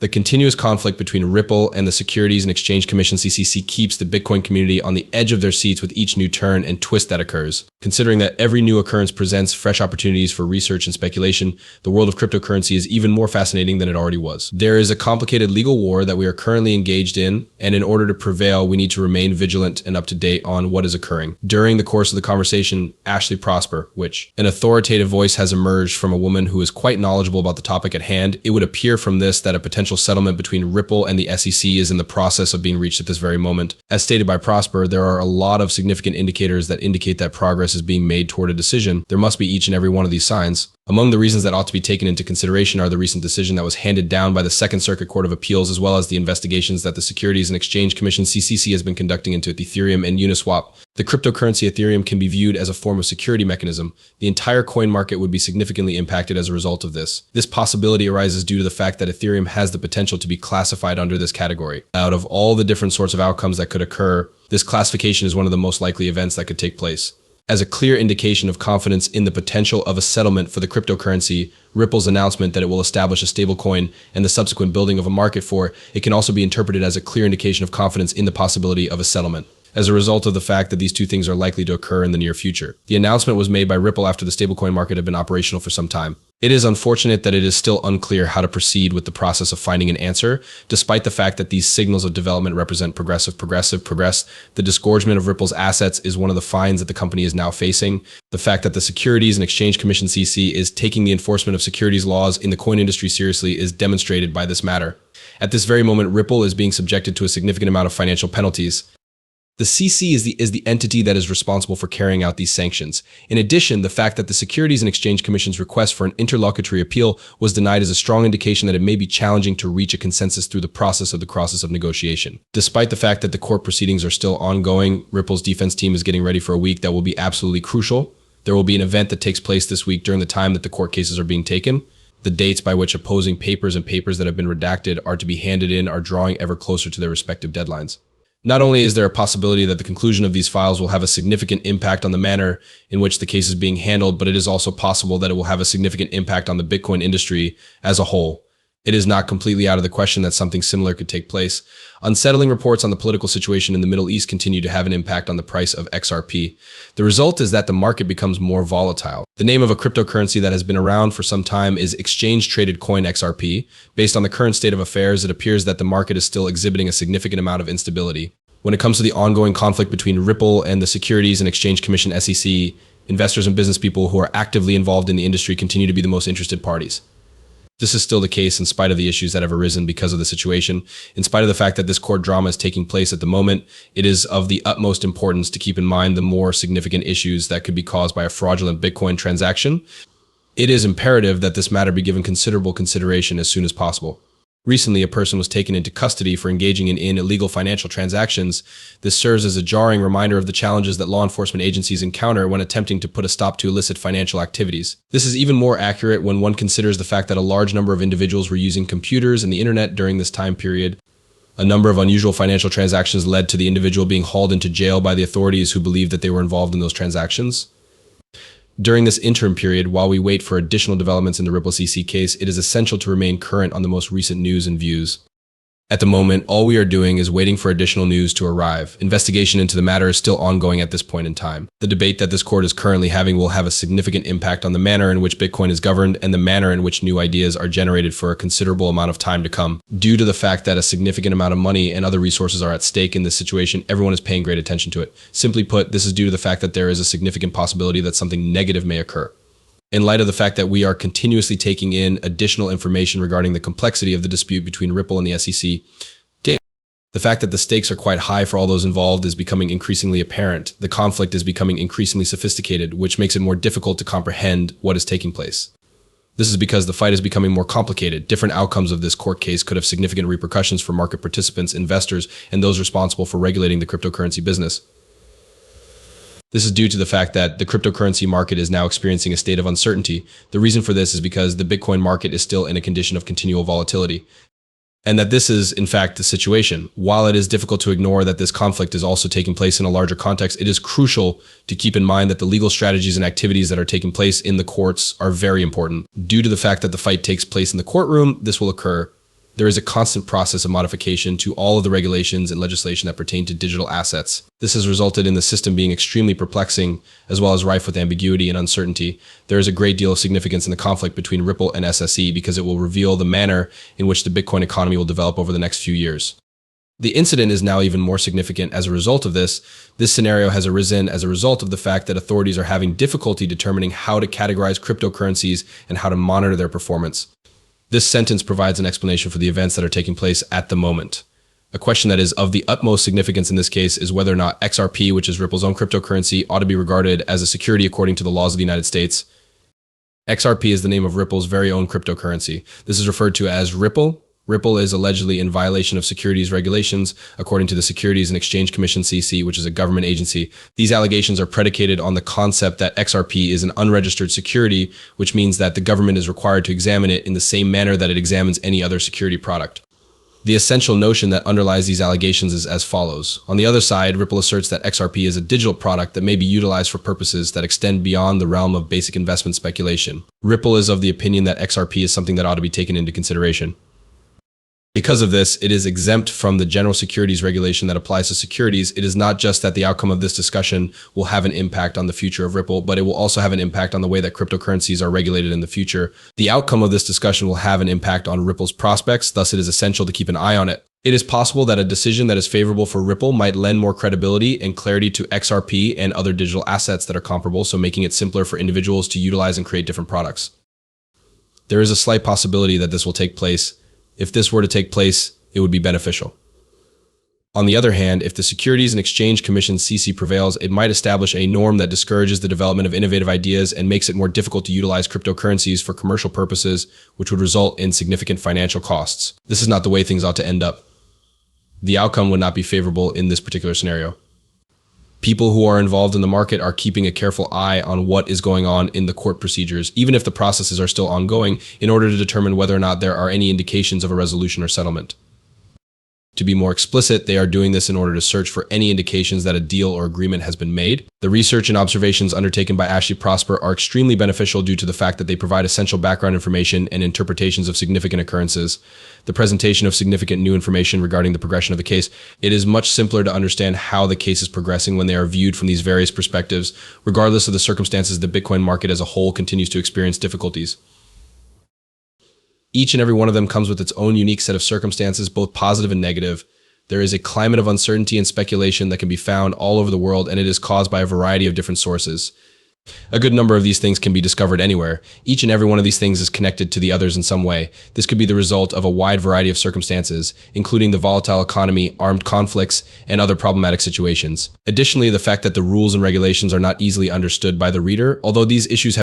The continuous conflict between Ripple and the Securities and Exchange Commission (SEC) keeps the Bitcoin community on the edge of their seats with each new turn and twist that occurs. Considering that every new occurrence presents fresh opportunities for research and speculation, the world of cryptocurrency is even more fascinating than it already was. There is a complicated legal war that we are currently engaged in, and in order to prevail, we need to remain vigilant and up to date on what is occurring. During the course of the conversation, Ashley Prosper, an authoritative voice has emerged from a woman who is quite knowledgeable about the topic at hand. It would appear from this that a potential settlement between Ripple and the SEC is in the process of being reached at this very moment. As stated by Prosper, there are a lot of significant indicators that indicate that progress is being made toward a decision. There must be each and every one of these signs. Among the reasons that ought to be taken into consideration are the recent decision that was handed down by the Second Circuit Court of Appeals, as well as the investigations that the Securities and Exchange Commission (SEC) has been conducting into Ethereum and Uniswap. The cryptocurrency Ethereum can be viewed as a form of security mechanism. The entire coin market would be significantly impacted as a result of this. This possibility arises due to the fact that Ethereum has the potential to be classified under this category. Out of all the different sorts of outcomes that could occur, this classification is one of the most likely events that could take place. As a clear indication of confidence in the potential of a settlement for the cryptocurrency, Ripple's announcement that it will establish a stablecoin and the subsequent building of a market for it can also be interpreted as a clear indication of confidence in the possibility of a settlement, as a result of the fact that these two things are likely to occur in the near future. The announcement was made by Ripple after the stablecoin market had been operational for some time. It is unfortunate that it is still unclear how to proceed with the process of finding an answer, despite the fact that these signals of development represent progress. The disgorgement of Ripple's assets is one of the fines that the company is now facing. The fact that the Securities and Exchange Commission (SEC) is taking the enforcement of securities laws in the coin industry seriously is demonstrated by this matter. At this very moment, Ripple is being subjected to a significant amount of financial penalties. The CC is the entity that is responsible for carrying out these sanctions. In addition, the fact that the Securities and Exchange Commission's request for an interlocutory appeal was denied is a strong indication that it may be challenging to reach a consensus through the process of negotiation. Despite the fact that the court proceedings are still ongoing, Ripple's defense team is getting ready for a week that will be absolutely crucial. There will be an event that takes place this week during the time that the court cases are being taken. The dates by which opposing papers and papers that have been redacted are to be handed in are drawing ever closer to their respective deadlines. Not only is there a possibility that the conclusion of these files will have a significant impact on the manner in which the case is being handled, but it is also possible that it will have a significant impact on the Bitcoin industry as a whole. It is not completely out of the question that something similar could take place. Unsettling reports on the political situation in the Middle East continue to have an impact on the price of XRP. The result is that the market becomes more volatile. The name of a cryptocurrency that has been around for some time is exchange-traded coin XRP. Based on the current state of affairs, it appears that the market is still exhibiting a significant amount of instability. When it comes to the ongoing conflict between Ripple and the Securities and Exchange Commission (SEC), investors and business people who are actively involved in the industry continue to be the most interested parties. This is still the case in spite of the issues that have arisen because of the situation. In spite of the fact that this court drama is taking place at the moment, it is of the utmost importance to keep in mind the more significant issues that could be caused by a fraudulent Bitcoin transaction. It is imperative that this matter be given considerable consideration as soon as possible. Recently, a person was taken into custody for engaging in illegal financial transactions. This serves as a jarring reminder of the challenges that law enforcement agencies encounter when attempting to put a stop to illicit financial activities. This is even more accurate when one considers the fact that a large number of individuals were using computers and the internet during this time period. A number of unusual financial transactions led to the individual being hauled into jail by the authorities who believed that they were involved in those transactions. During this interim period, while we wait for additional developments in the Ripple CC case, it is essential to remain current on the most recent news and views. At the moment, all we are doing is waiting for additional news to arrive. Investigation into the matter is still ongoing at this point in time. The debate that this court is currently having will have a significant impact on the manner in which Bitcoin is governed and the manner in which new ideas are generated for a considerable amount of time to come. Due to the fact that a significant amount of money and other resources are at stake in this situation, everyone is paying great attention to it. Simply put, this is due to the fact that there is a significant possibility that something negative may occur. In light of the fact that we are continuously taking in additional information regarding the complexity of the dispute between Ripple and the SEC, the fact that the stakes are quite high for all those involved is becoming increasingly apparent. The conflict is becoming increasingly sophisticated, which makes it more difficult to comprehend what is taking place. This is because the fight is becoming more complicated. Different outcomes of this court case could have significant repercussions for market participants, investors, and those responsible for regulating the cryptocurrency business. This is due to the fact that the cryptocurrency market is now experiencing a state of uncertainty. The reason for this is because the Bitcoin market is still in a condition of continual volatility. And that this is, in fact, the situation. While it is difficult to ignore that this conflict is also taking place in a larger context, it is crucial to keep in mind that the legal strategies and activities that are taking place in the courts are very important. Due to the fact that the fight takes place in the courtroom, this will occur. There is a constant process of modification to all of the regulations and legislation that pertain to digital assets. This has resulted in the system being extremely perplexing, as well as rife with ambiguity and uncertainty. There is a great deal of significance in the conflict between Ripple and SSE because it will reveal the manner in which the Bitcoin economy will develop over the next few years. The incident is now even more significant as a result of this. This scenario has arisen as a result of the fact that authorities are having difficulty determining how to categorize cryptocurrencies and how to monitor their performance. This sentence provides an explanation for the events that are taking place at the moment. A question that is of the utmost significance in this case is whether or not XRP, which is Ripple's own cryptocurrency, ought to be regarded as a security according to the laws of the United States. XRP is the name of Ripple's very own cryptocurrency. This is referred to as Ripple. Ripple is allegedly in violation of securities regulations, according to the Securities and Exchange Commission (SEC), which is a government agency. These allegations are predicated on the concept that XRP is an unregistered security, which means that the government is required to examine it in the same manner that it examines any other security product. The essential notion that underlies these allegations is as follows. On the other side, Ripple asserts that XRP is a digital product that may be utilized for purposes that extend beyond the realm of basic investment speculation. Ripple is of the opinion that XRP is something that ought to be taken into consideration. Because of this, it is exempt from the general securities regulation that applies to securities. It is not just that the outcome of this discussion will have an impact on the future of Ripple, but it will also have an impact on the way that cryptocurrencies are regulated in the future. The outcome of this discussion will have an impact on Ripple's prospects, thus it is essential to keep an eye on it. It is possible that a decision that is favorable for Ripple might lend more credibility and clarity to XRP and other digital assets that are comparable, so making it simpler for individuals to utilize and create different products. There is a slight possibility that this will take place. If this were to take place, it would be beneficial. On the other hand, if the Securities and Exchange Commission (SEC) prevails, it might establish a norm that discourages the development of innovative ideas and makes it more difficult to utilize cryptocurrencies for commercial purposes, which would result in significant financial costs. This is not the way things ought to end up. The outcome would not be favorable in this particular scenario. People who are involved in the market are keeping a careful eye on what is going on in the court procedures, even if the processes are still ongoing, in order to determine whether or not there are any indications of a resolution or settlement. To be more explicit, they are doing this in order to search for any indications that a deal or agreement has been made. The research and observations undertaken by Ashley Prosper are extremely beneficial due to the fact that they provide essential background information and interpretations of significant occurrences. The presentation of significant new information regarding the progression of the case. It is much simpler to understand how the case is progressing when they are viewed from these various perspectives. Regardless of the circumstances, the Bitcoin market as a whole continues to experience difficulties. Each and every one of them comes with its own unique set of circumstances, both positive and negative. There is a climate of uncertainty and speculation that can be found all over the world, and it is caused by a variety of different sources. A good number of these things can be discovered anywhere. Each and every one of these things is connected to the others in some way. This could be the result of a wide variety of circumstances, including the volatile economy, armed conflicts, and other problematic situations. Additionally, the fact that the rules and regulations are not easily understood by the reader, although these issues have